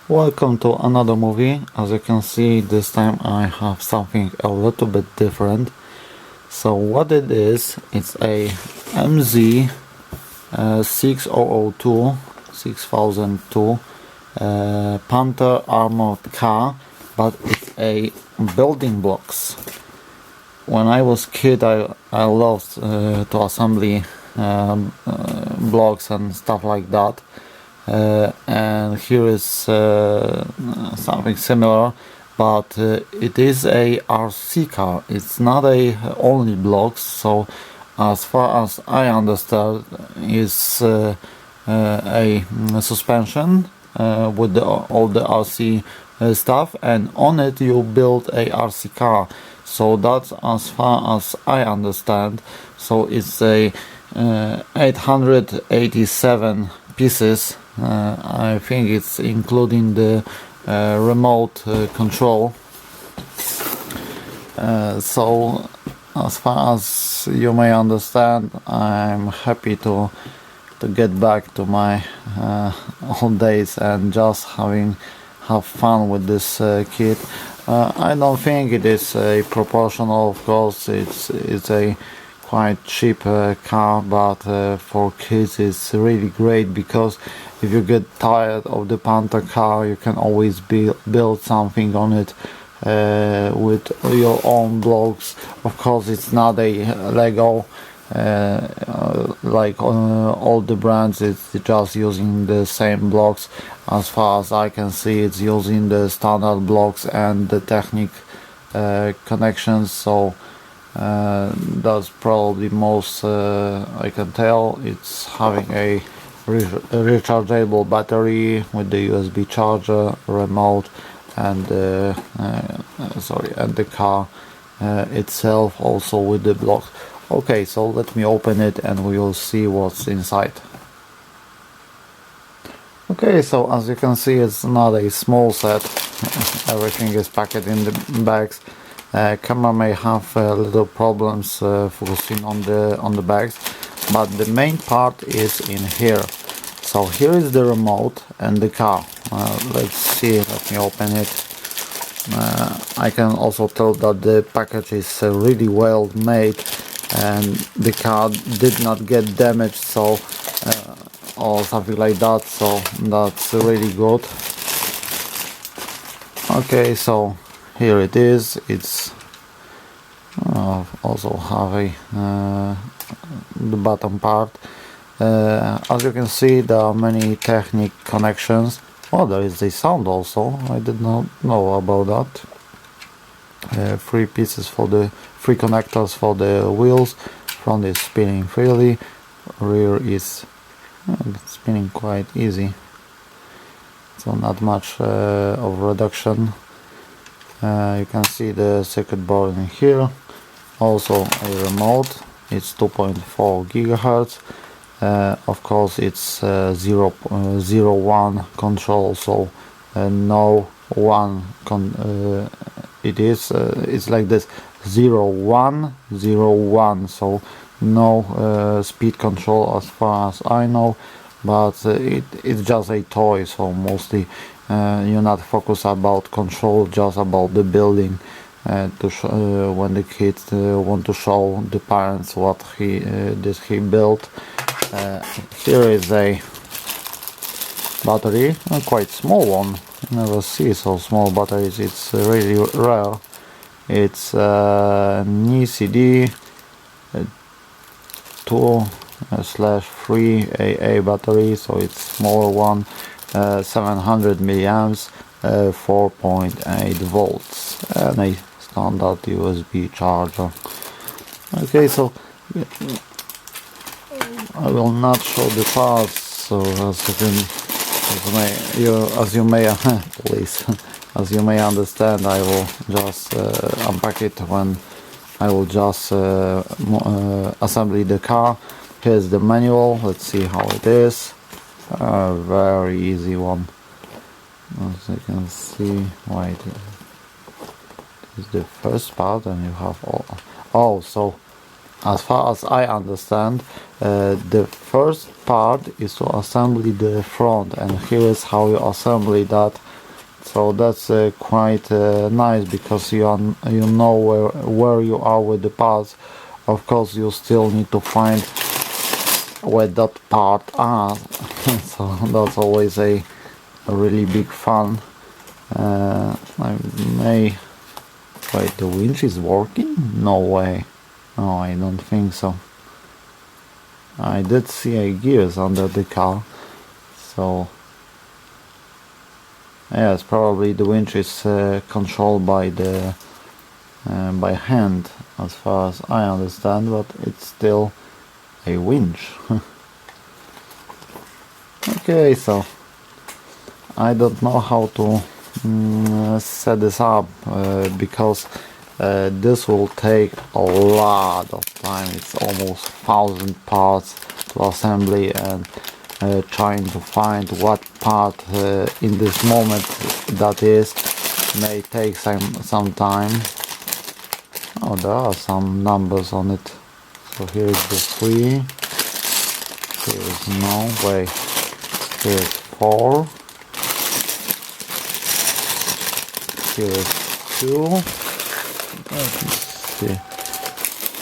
Welcome to another movie. As you can see, this time I have something a little bit different. So what it is, it's a MZ6002 6002 Panther armored car, but it's a building blocks. When I was kid, I loved to assembly blocks and stuff like that. And here is something similar, but it is a RC car. It's not a only blocks, so as far as I understand, is a suspension with all the RC stuff, and on it you build a RC car. So that's as far as I understand. So it's a 887 pieces. I think it's including the remote control. So as far as you may understand, I'm happy to get back to my old days and just have fun with this kit. I don't think it is a proportional, of course. It's a quite cheap car, but for kids it's really great, because if you get tired of the Panther car, you can always build something on it with your own blocks. Of course, it's not a Lego like all the brands. It's just using the same blocks. As far as I can see, it's using the standard blocks and the Technic connections, so that's probably most I can tell. It's having a rechargeable battery with the USB charger, remote, and and the car itself also with the blocks. Okay, so let me open it and we will see what's inside. Okay, so as you can see, it's not a small set. Everything is packed in the bags. Camera may have little problems focusing on the bags, but the main part is in here. So here is the remote and the car. Let's see, let me open it. I can also tell that the package is really well made and the car did not get damaged, so or something like that, so that's really good. Okay, so here it is. It's also have a the bottom part. As you can see, there are many Technic connections. Oh, there is a sound also. I did not know about that. 3 pieces for the 3 connectors for the wheels. Front is spinning freely. Rear is spinning quite easy. So not much of reduction. You can see the circuit board in here. Also a remote. It's 2.4 gigahertz. Of course, it's 0.01 control, so no one it's like this 0101, so no speed control as far as I know, but it's just a toy, so mostly you're not focused about control, just about the building, to when the kids want to show the parents what he built. Here is a battery, a quite small one. You never see so small batteries, it's really rare. It's NCD 2/3 AA battery, so it's smaller one, 700 milliamps, 4.8 volts, and a standard USB charger. Okay, so I will not show the parts, so as you may understand, I will just unpack it when I will just assemble the car. Here's the manual. Let's see how it is. Very easy one. As you can see, wait, this is the first part, and you have all. So as far as I understand, the first part is to assemble the front, and here is how you assemble that So that's quite nice, because you know where you are with the parts. Of course, you still need to find where that part are. So that's always a really big fun. I may... Wait, the winch is working? No way. No, I don't think so. I did see a gears under the car, so yes, probably the winch is controlled by the by hand, as far as I understand, but it's still a winch. Okay, so I don't know how to set this up, because this will take a lot of time. It's almost 1,000 parts to assembly, and trying to find what part in this moment that is may take some time. Oh, there are some numbers on it. So here is the 3, here is no, wait, here is 4, here is 2, let me see,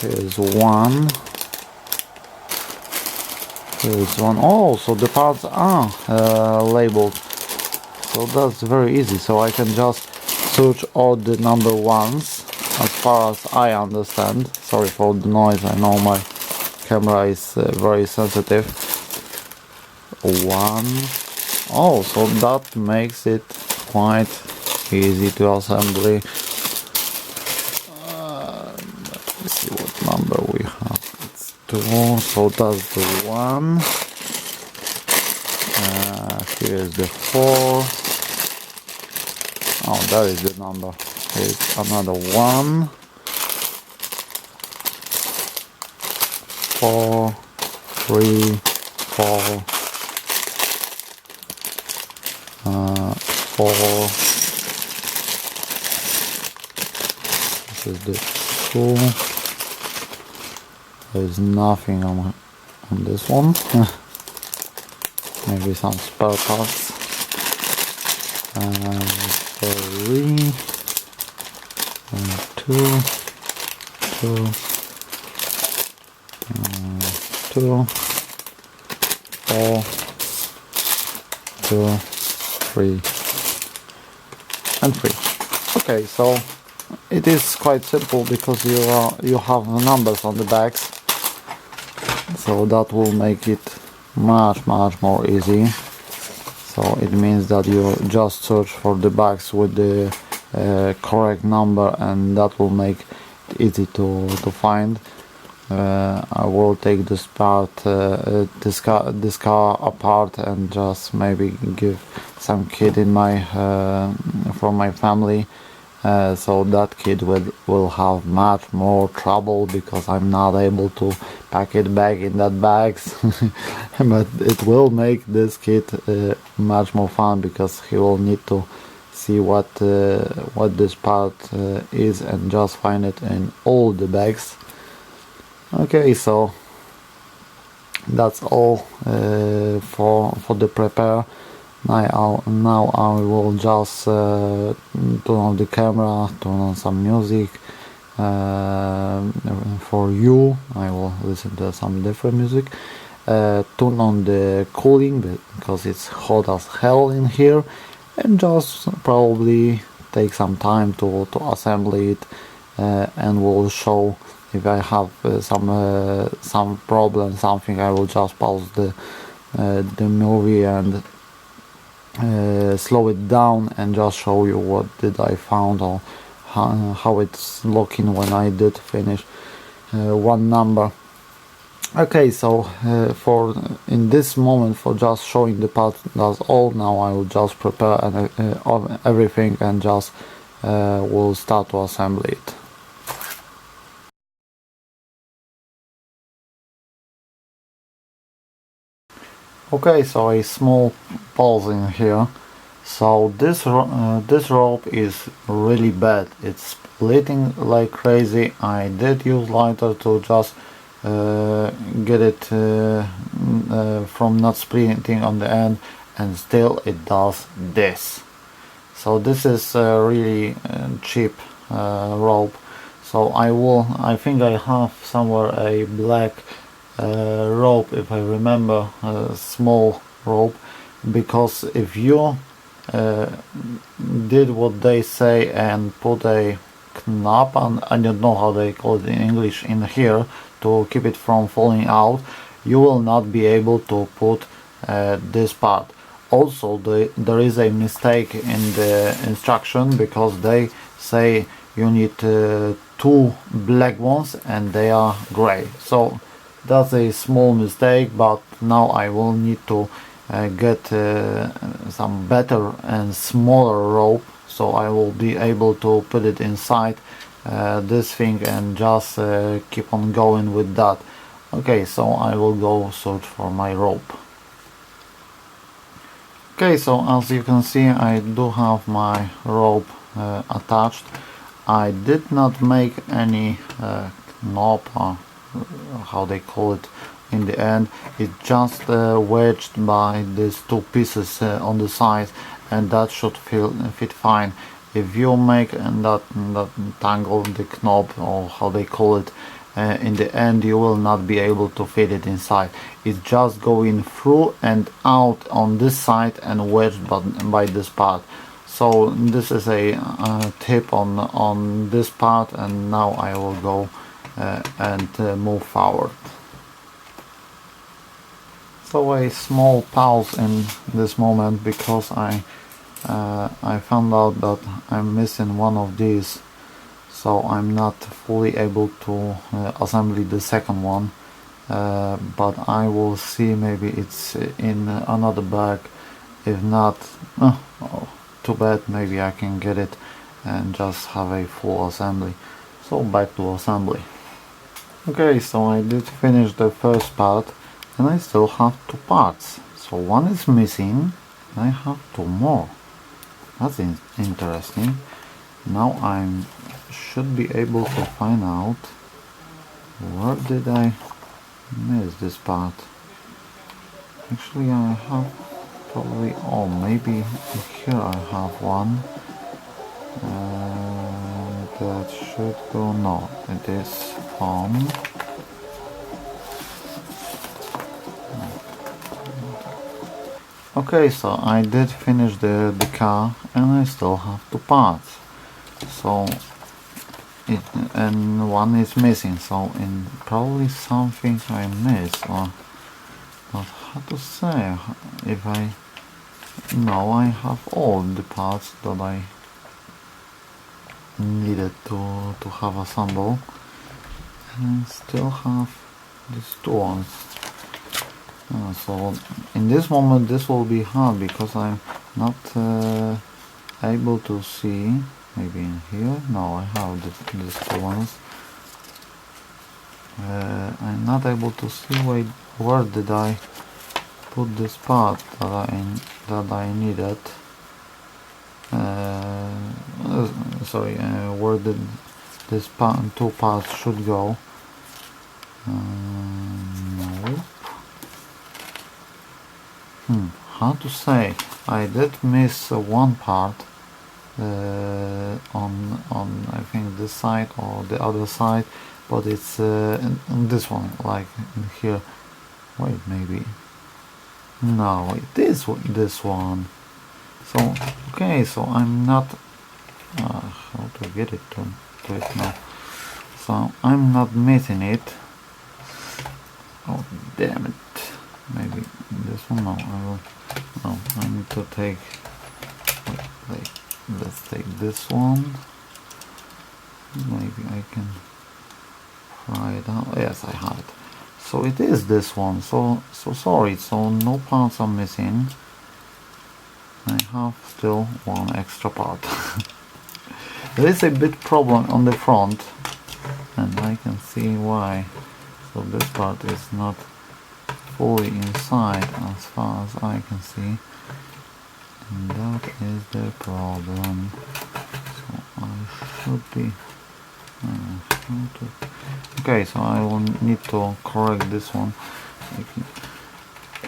here is 1, here is 1. Oh, so the parts are labeled, so that's very easy. So I can just search all the number ones, as far as I understand. Sorry for the noise, I know my camera is very sensitive. 1. Oh, so that makes it quite easy to assembly. Let me see what number we have. It's 2, so that's the 1. Here is the 4. Oh, that is the number. Here's another 1. 4, 3, 4, 4. This is the 2. There's nothing on this one. Maybe some spare parts. 3, 2, 2, 2, 4, 2, 3, and 3. Okay, so it is quite simple, because you have numbers on the backs, so that will make it much more easy. So it means that you just search for the bags with the correct number, and that will make it easy to find. I will take this car apart, and just maybe give some kid in from my family, so that kid will have much more trouble, because I'm not able to pack it back in that bags. But it will make this kid much more fun, because he will need to see what this part is, and just find it in all the bags. Okay, so that's all for the prepare. Now I will just turn on the camera, turn on some music for you. I will listen to some different music. Turn on the cooling, because it's hot as hell in here, and just probably take some time to assemble it, and we'll show if I have some problem, something. I will just pause the movie and slow it down, and just show you what did I found, or how it's looking when I did finish one number. Okay, so for in this moment, for just showing the part, that's all. Now I will just prepare everything, and just will start to assemble it. Okay, so a small pause in here. So this rope is really bad. It's splitting like crazy. I did use lighter to just get it from not splitting on the end, and still it does this. So this is really cheap rope. So I think I have somewhere a black rope, if I remember, a small rope, because if you did what they say and put a knob, and I don't know how they call it in English, in here to keep it from falling out, you will not be able to put this part. Also, there is a mistake in the instruction, because they say you need 2 black ones and they are gray. So that's a small mistake, but now I will need to get some better and smaller rope, so I will be able to put it inside this thing and just keep on going with that. Okay, so I will go search for my rope. Okay, so as you can see, I do have my rope attached. I did not make any knob, or how they call it, in the end. It's just wedged by these 2 pieces on the side, and that should fit fine. If you make that tangle, the knob, or how they call it, in the end, you will not be able to fit it inside. It's just going through and out on this side and wedged by this part. So this is a tip on this part, and now I will go and move forward. So a small pause in this moment, because I found out that I'm missing one of these, so I'm not fully able to assemble the second one, but I will see, maybe it's in another bag. If not, oh, too bad, maybe I can get it and just have a full assembly. So back to assembly. Okay, so I did finish the first part, and I still have 2 parts. So one is missing, and I have 2 more. That's interesting. Now I should be able to find out where did I miss this part. Actually, I have probably, oh, maybe here I have one. That should go, no, it is on. Okay, so I did finish the car, and I still have 2 parts. So and one is missing, so in probably something I missed, or not, how to say, if I have all the parts that I needed to have assembled, and still have these 2 ones. So in this moment this will be hard, because I'm not able to see. Maybe in here, no, I have these 2 ones. I'm not able to see where did I put this part that I needed. Sorry, where did this 2 parts should go? No. How to say? I did miss 1 part on I think this side or the other side, but it's in this one, like in here. Wait, maybe. No, it is this one. So okay, so I'm not how to get it to it now. So I'm not missing it. Oh damn it! Maybe this one. No, I will. No, I need to take. Wait. Let's take this one. Maybe I can try it out. Yes, I have it. So it is this one. So sorry. So no parts are missing. I have still 1 extra part. There is a bit problem on the front, and I can see why. So this part is not fully inside as far as I can see. And that is the problem. So I should be okay, so I will need to correct this one. I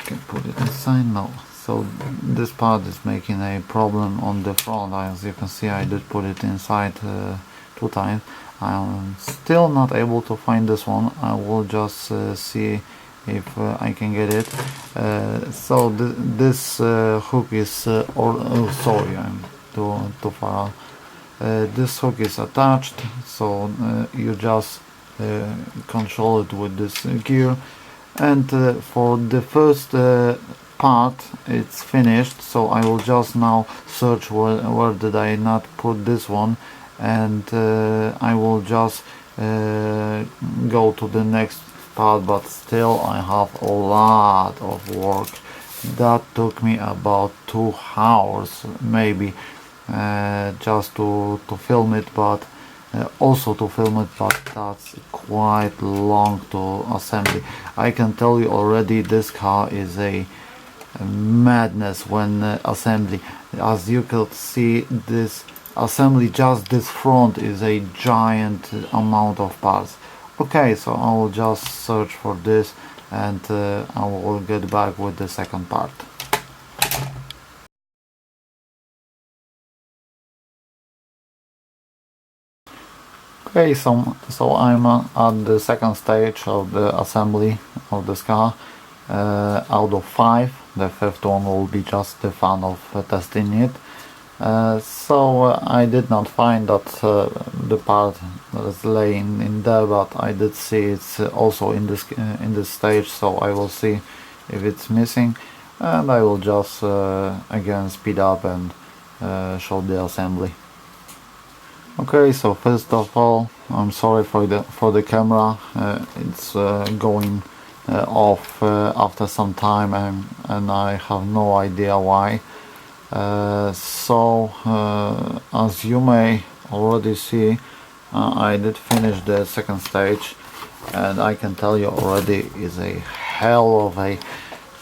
can put it inside now. So this part is making a problem on the front. As you can see, I did put it inside 2 times. I'm still not able to find this one. I will just see if I can get it. So this hook is sorry, I'm too far. This hook is attached, so you just control it with this gear. And for the first part, it's finished, so I will just now search where did I not put this one, and I will just go to the next part. But still I have a lot of work. That took me about 2 hours maybe, just to film it, but also to film it, but that's quite long to assembly. I can tell you already, this car is a madness when assembly. As you can see, this assembly, just this front, is a giant amount of parts. Okay, so I will just search for this, and I will get back with the second part. Okay, so I'm at the second stage of the assembly of this car. Out of 5, the 5th one will be just the fun of testing it. So I did not find that the part that is laying in there, but I did see it's also in this stage, so I will see if it's missing, and I will just again speed up and show the assembly. Okay, so first of all, I'm sorry for the camera. It's going off after some time, and I have no idea why. So as you may already see, I did finish the second stage, and I can tell you already is a hell of a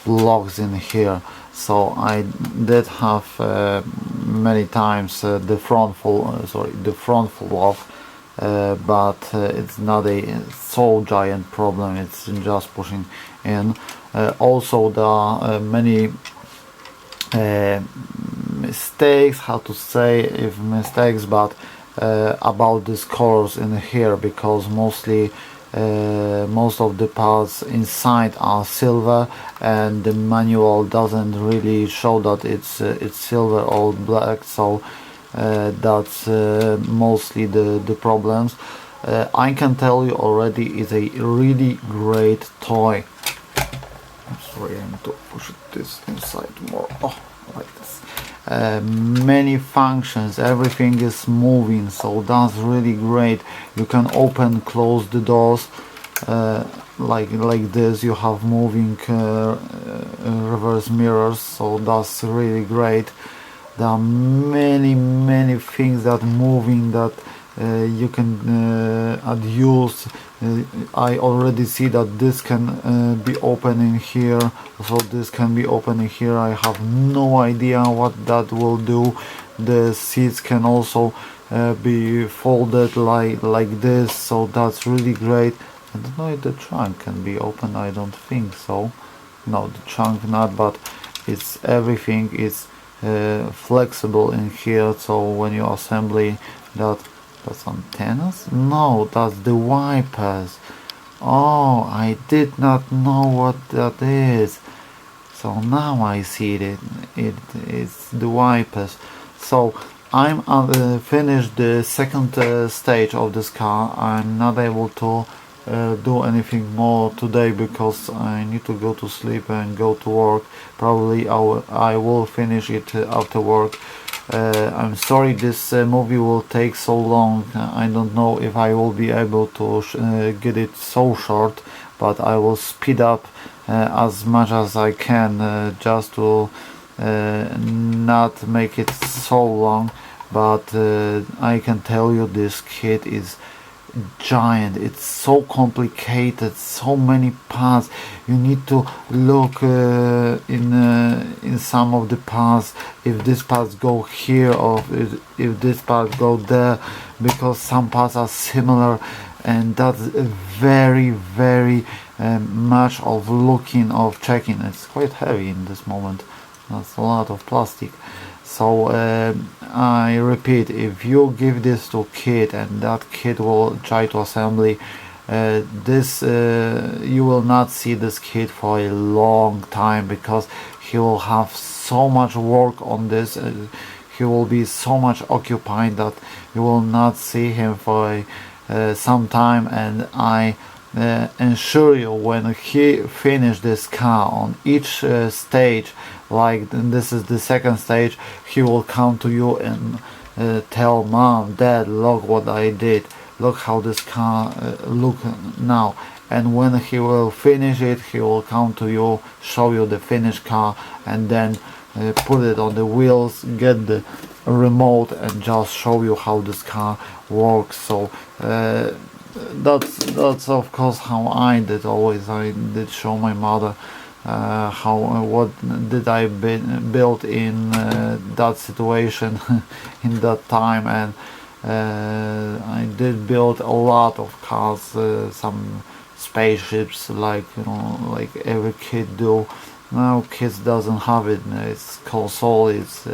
blocks in here. So I did have many times the front full off, but it's not a so giant problem. It's just pushing in. Also, there are many mistakes, how to say, if mistakes, but about these colors in here, because most of the parts inside are silver, and the manual doesn't really show that it's silver or black. So that's mostly the problems. I can tell you already, it's a really great toy. I'm sorry, I need to push this inside more. Oh, like this. Many functions, everything is moving, so that's really great. You can open, close the doors like this. You have moving reverse mirrors, so that's really great. There are many things that moving that you can use. I already see that this can be opening here, so this can be opening here. I have no idea what that will do. The seats can also be folded like this, so that's really great. I don't know if the trunk can be opened. I don't think so. No, the trunk not, but it's everything is flexible in here. So when you assembly that's antennas? No, that's the wipers. Oh, I did not know what that is. So now I see it. It's the wipers. So I'm finished the second stage of this car. I'm not able to do anything more today because I need to go to sleep and go to work. Probably I will finish it after work. I'm sorry this movie will take so long. I don't know if I will be able to get it so short, but I will speed up as much as I can just to not make it so long. But I can tell you this kit is giant. It's so complicated, so many parts. You need to look in some of the parts, if this parts go here or if this part go there, because some parts are similar, and that's very much of looking, of checking. It's quite heavy in this moment. That's a lot of plastic. So I repeat, if you give this to a kid and that kid will try to assembly this, you will not see this kid for a long time, because he will have so much work on this. He will be so much occupied that you will not see him for some time. And I ensure you, when he finish this car on each stage, like this is the second stage, he will come to you and tell mom, dad, look what I did, look how this car look now. And when he will finish it, he will come to you, show you the finished car, and then put it on the wheels, get the remote, and just show you how this car works. So that's of course how I did always. I did show my mother what did I build in that situation in that time. And I did build a lot of cars, some spaceships, like, you know, like every kid do. Now kids doesn't have it. It's console, it's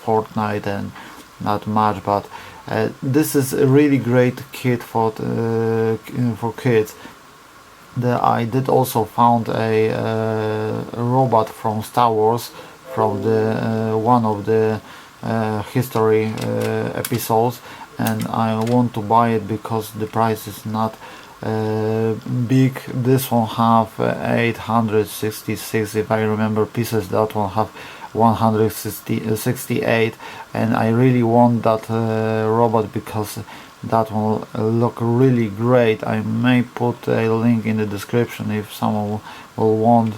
Fortnite, and not much. But this is a really great kit for kids. I did also found a robot from Star Wars, from the one of the history episodes, and I want to buy it because the price is not big. This one have 866, if I remember, pieces. That one have 168, and I really want that robot because that will look really great. I may put a link in the description if someone will want,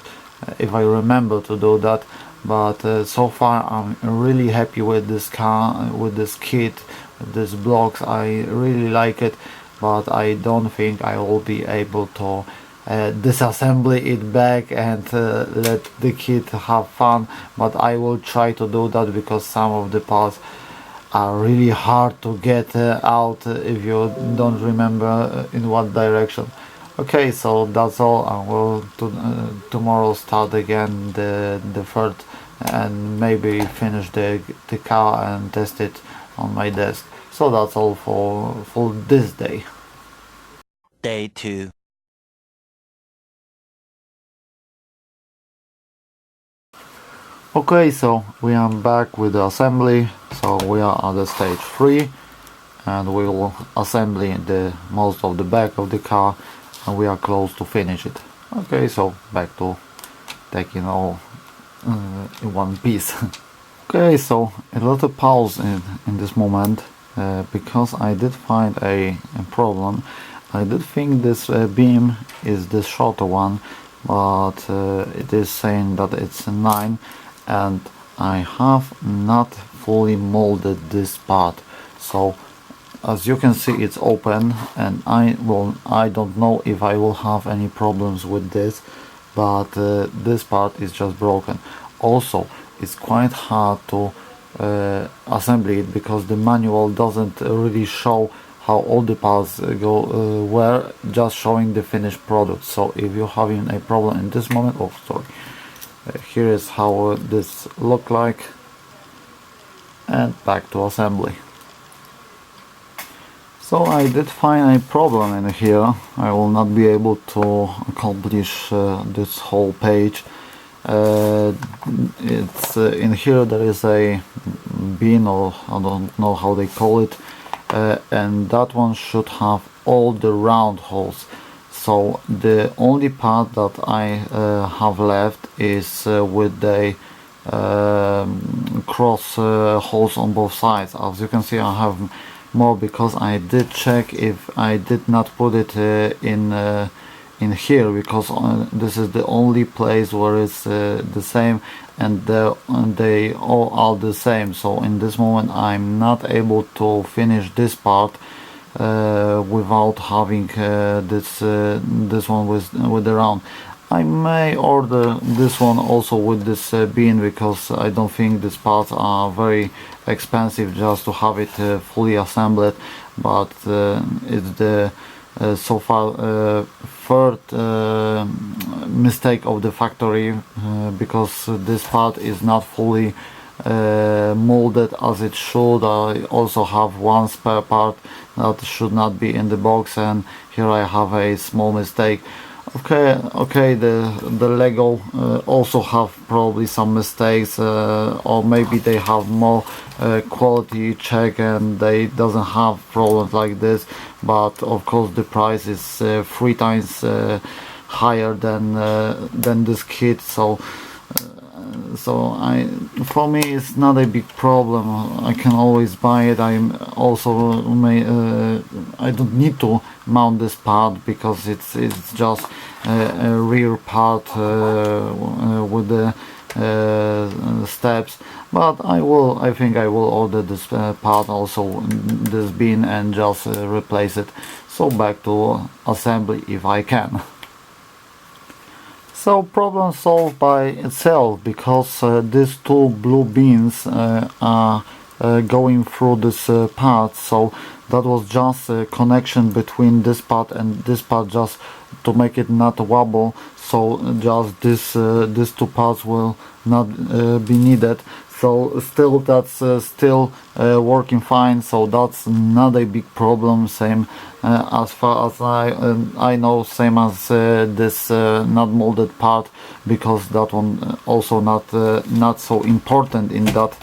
if I remember to do that. But so far I'm really happy with this car, with this kit, with these blocks. I really like it, but I don't think I will be able to disassemble it back and let the kid have fun. But I will try to do that, because some of the parts are really hard to get out if you don't remember in what direction. Okay, so that's all. I will tomorrow start again the third, and maybe finish the car and test it on my desk. So that's all for this day. Day 2. Okay, so we are back with the assembly. So we are at the stage 3, and we will assemble the most of the back of the car, and we are close to finish it. Okay, so back to taking all in one piece. Okay, so a little pause in this moment, because I did find a problem. I did think this beam is the shorter one, but it is saying that it's a 9, and I have not fully molded this part. So as you can see, it's open, and I don't know if I will have any problems with this, but this part is just broken. Also, it's quite hard to assemble it, because the manual doesn't really show how all the parts go where, just showing the finished product. So if you're having a problem in this moment, oh sorry, here is how this look like, and back to assembly. So I did find a problem in here. I will not be able to accomplish this whole page. It's in here there is a bin, or I don't know how they call it, and that one should have all the round holes. So the only part that I have left is with the cross holes on both sides. As you can see, I have more, because I did check if I did not put it in here, because this is the only place where it's the same, and they all are the same. So in this moment I'm not able to finish this part without having this one with the round. I may order this one also with this bin, because I don't think these parts are very expensive just to have it fully assembled. But it's the so far third mistake of the factory, because this part is not fully molded as it should. I also have one spare part that should not be in the box, and here I have a small mistake. Okay, the Lego also have probably some mistakes, or maybe they have more quality check and they doesn't have problems like this, but of course the price is 3 times higher than this kit, so for me it's not a big problem. I can always buy it. I don't need to mount this part because it's just a rear part with the steps, but I think I will order this part also, this bin, and just replace it. So back to assembly if I can. So problem solved by itself, because these two blue beans are going through this part, so that was just a connection between this part and this part, just to make it not wobble. So just these two parts will not be needed. So still that's still working fine, so that's not a big problem. Same as far as I know, same as this not molded part, because that one also not so important in that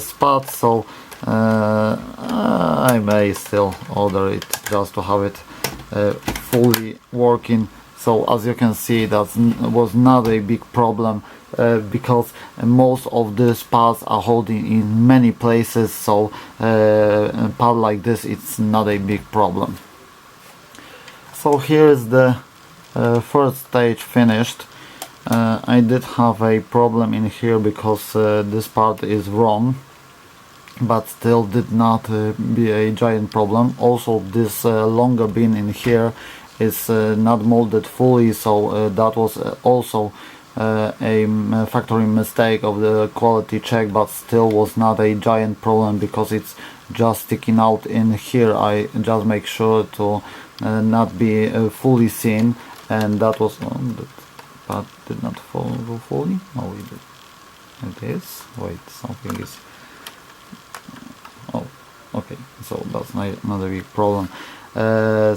spot. So I may still order it just to have it fully working. So as you can see, that was not a big problem, because most of these parts are holding in many places, so a part like this, it's not a big problem. So here is the first stage finished. I did have a problem in here because this part is wrong, but still did not be a giant problem. Also this longer bin in here is not molded fully, so that was also a factory mistake of the quality check, but still was not a giant problem because it's just sticking out in here. I just make sure to not be fully seen, and that was that part did not fall fully. No, it did. It is. Wait, something is. Oh, okay. So that's not a big problem.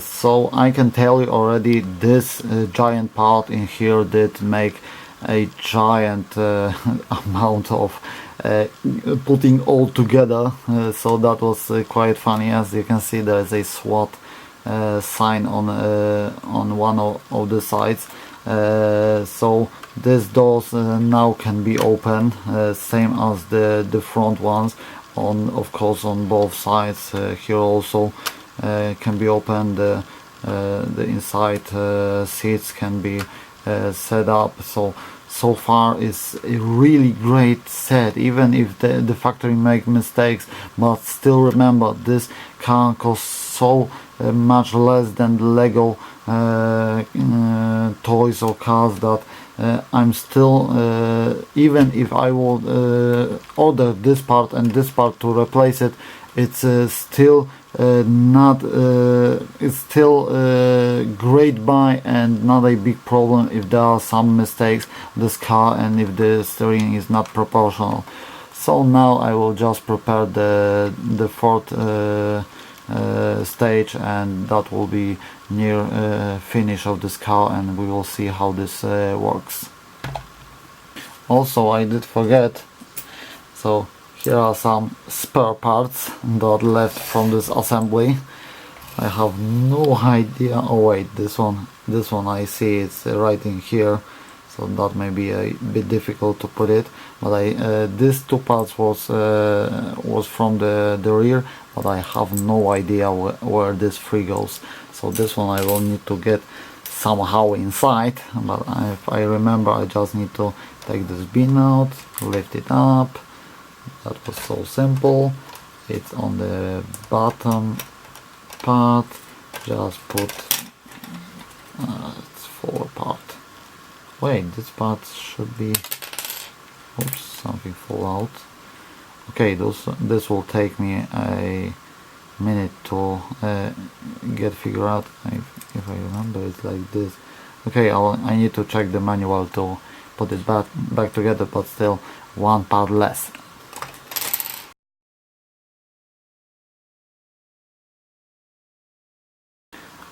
So I can tell you already, this giant part in here did make a giant amount of putting all together, so that was quite funny. As you can see, there is a SWAT sign on one of the sides, so these doors now can be opened, same as the front ones, of course on both sides. Here also can be opened. The inside seats can be set up. So far it's a really great set, even if the factory make mistakes, but still remember, this car costs so much less than the Lego toys or cars, that I'm still, even if I would order this part and this part to replace it, it's still not it's still great buy and not a big problem if there are some mistakes this car and if the steering is not proportional. So now I will just prepare the fourth stage, and that will be near finish of this car, and we will see how this works. Also, I did forget, so here are some spare parts that left from this assembly. I have no idea. Oh wait, this one I see it's right in here, so that may be a bit difficult to put it. But these two parts was from the rear, but I have no idea where this three goes. So this one I will need to get somehow inside. But if I remember, I just need to take this bin out, lift it up. That was so simple. It's on the bottom part. Just put it's four part. Wait, this part should be. Oops, something fall out. Okay, this will take me a minute to get figured out. If I remember, it's like this. Okay, I need to check the manual to put it back together, but still one part less.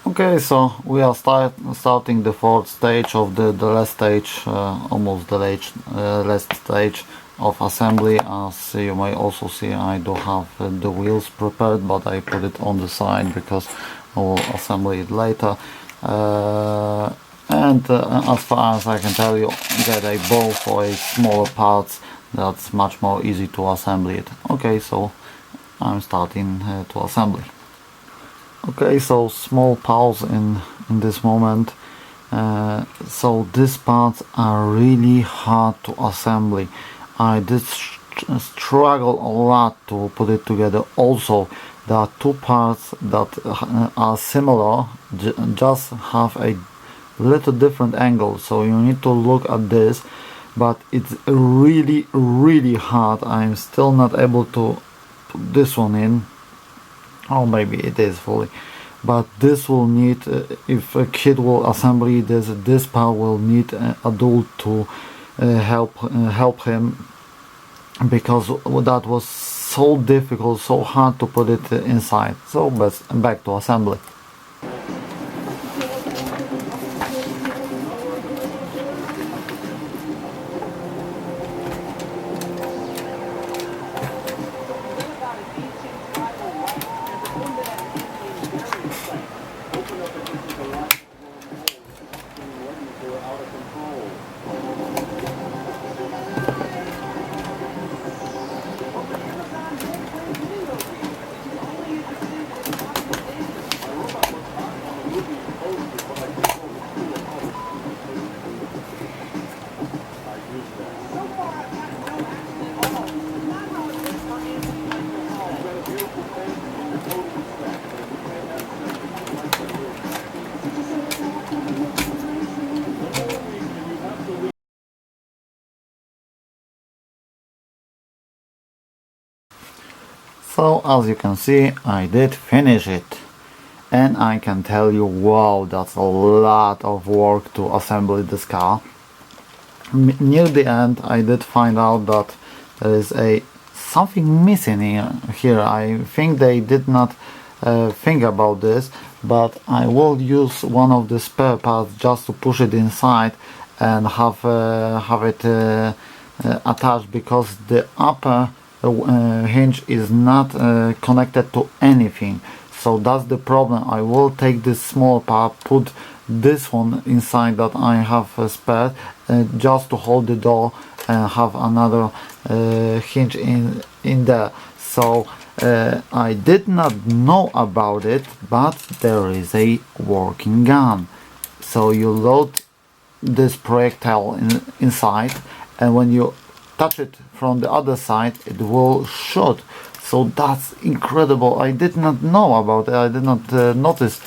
Okay, so we are starting the fourth stage of the last stage, almost the last stage of assembly. As you may also see, I do have the wheels prepared, but I put it on the side because I will assemble it later. As far as I can tell you, get a bowl for a smaller parts. That's much more easy to assemble it. Okay, so I'm starting to assemble. Okay, so small pause in this moment. So these parts are really hard to assemble. I did struggle a lot to put it together. Also, there are two parts that are similar, just have a little different angle, so you need to look at this, but it's really hard. I'm still not able to put this one in. Oh, maybe it is fully, but this will need, if a kid will assemble this part will need an adult to help him, because that was so difficult, so hard to put it inside. So back to assembly. So as you can see, I did finish it, and I can tell you, wow, that's a lot of work to assemble this car. Near the end, I did find out that there is something missing here. I think they did not think about this, but I will use one of the spare parts just to push it inside and have it attached, because the upper hinge is not connected to anything. So that's the problem. I will take this small part, put this one inside that I have spare, just to hold the door, and have another hinge in there. So I did not know about it, but there is a working gun. So you load this projectile inside, and when you touch it from the other side, it will shoot. So that's incredible. I did not know about it. I did not notice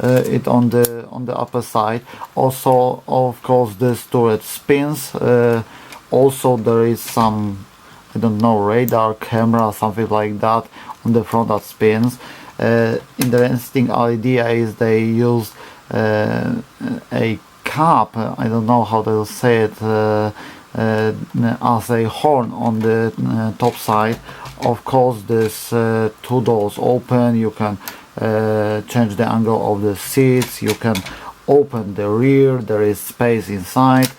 it on the upper side. Also, of course, this turret spins. Also, there is some, I don't know, radar, camera, something like that on the front that spins. Interesting idea is they use a cap, I don't know how they'll say it, as a horn on the top side. Of course, this two doors open. You can change the angle of the seats. You can open the rear. There is space inside.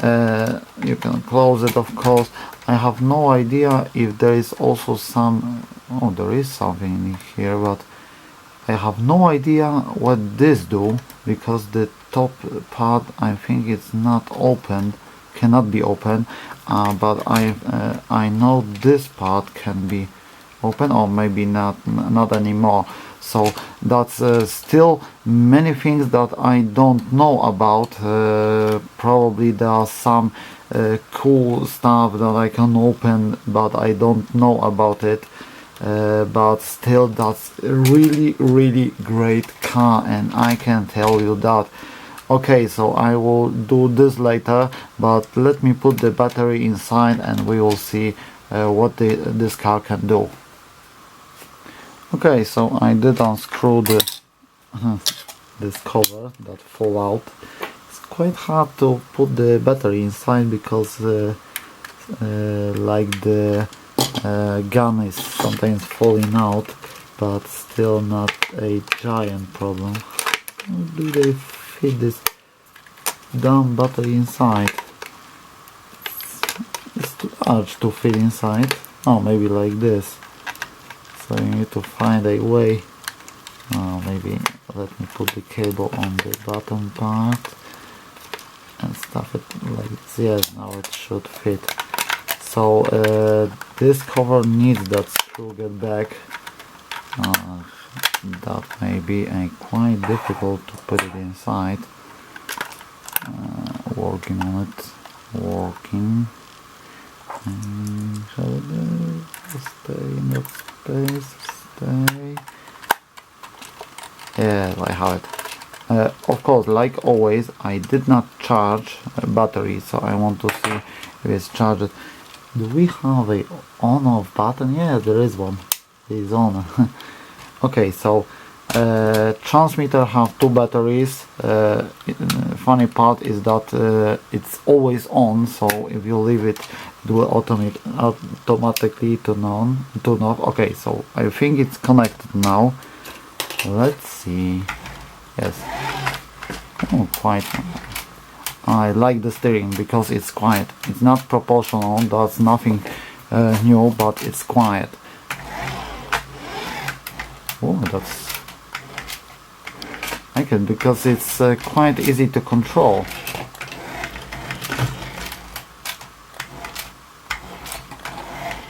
You can close it, of course. I have no idea if there is also some, oh, there is something in here, but I have no idea what this do, because the top part, I think it's not opened, cannot be open, but I know this part can be open, or maybe not anymore. So that's still many things that I don't know about. Probably there are some cool stuff that I can open, but I don't know about it. But still, that's a really great car, and I can tell you that. Okay, so I will do this later, but let me put the battery inside and we will see what this car can do. Okay, so I did unscrew the this cover that fall out. It's quite hard to put the battery inside because like the gun is sometimes falling out, but still not a giant problem. How do they fit this dumb battery inside? It's too large to fit inside. Oh, maybe like this. So you need to find a way. Maybe let me put the cable on the bottom part and stuff it like this. Yes, now it should fit. So this cover needs that screw get back. That may be quite difficult to put it inside. Working on it. Working. Shall it stay in that space? Stay. Yeah, I have it. Of course, like always, I did not charge a battery, so I want to see if it's charged. Do we have a on-off button? Yeah, there is one. It is on. Okay, so transmitter have two batteries. Funny part is that it's always on, so if you leave it, it will automatically turn off. Okay, so I think it's connected now. Let's see. Yes. Oh, quite. I like the steering because it's quiet. It's not proportional. That's nothing new, but it's quiet. Oh, that's. I can because it's quite easy to control.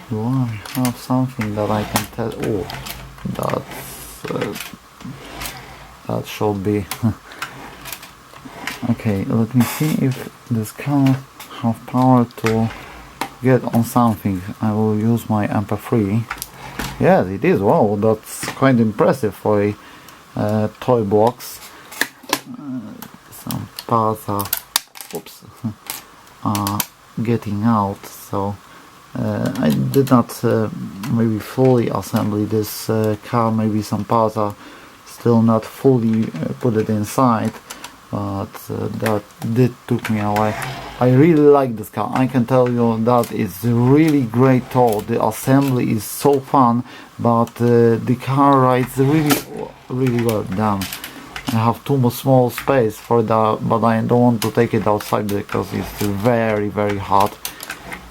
Do I have something that I can tell? Oh, that should be. Okay, let me see if this car have power to get on something. I will use my MP3. Yes, it is. Wow, that's quite impressive for a toy box. Some parts are, oops, are getting out, so I did not maybe fully assemble this car. Maybe some parts are still not fully put it inside, but that did took me a while. I really like this car. I can tell you that it's really great toy. The assembly is so fun, but the car rides really well done. I have too much small space for that, but I don't want to take it outside because it's very hot.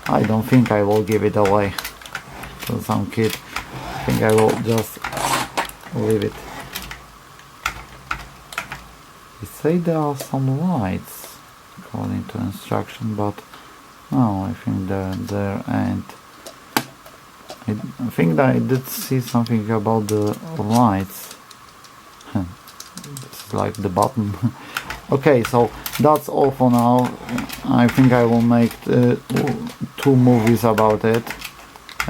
I don't think I will give it away to some kid. I think I will just leave it. They say there are some lights according to instruction, but no, I think there ain't. I think that I did see something about the lights. It's like the button. Okay, so that's all for now. I think I will make two movies about it.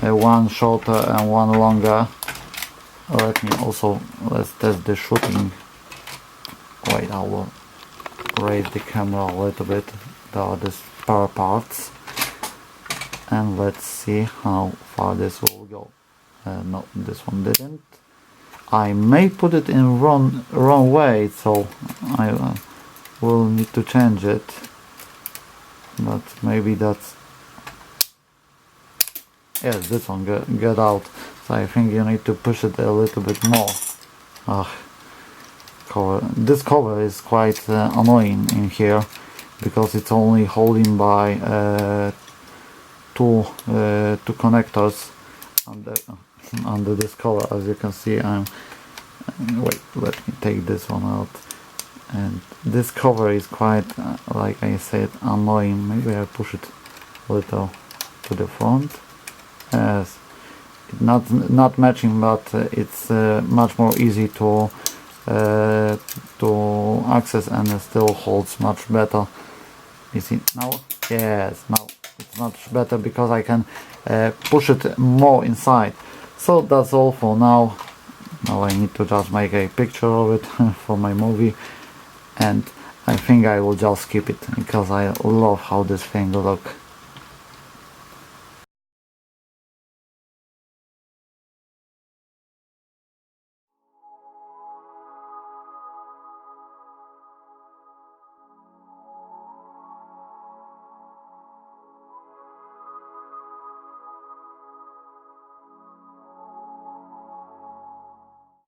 One shorter and one longer. Let's test the shooting. Wait, I will raise the camera a little bit. There are the spare parts. And let's see how far this will go. No, this one didn't. I may put it in wrong way, so I will need to change it. But maybe that's... Yes, this one get out. So I think you need to push it a little bit more. This cover is quite annoying in here because it's only holding by two connectors under this cover. As you can see, wait, let me take this one out. And this cover is quite, like I said, annoying. Maybe I push it a little to the front. Yes, not matching, but it's much more easy to access, and it still holds much better. You see now? Yes, now it's much better because I can push it more inside. So that's all for now. Now I need to just make a picture of it for my movie, and I think I will just keep it because I love how this thing looks.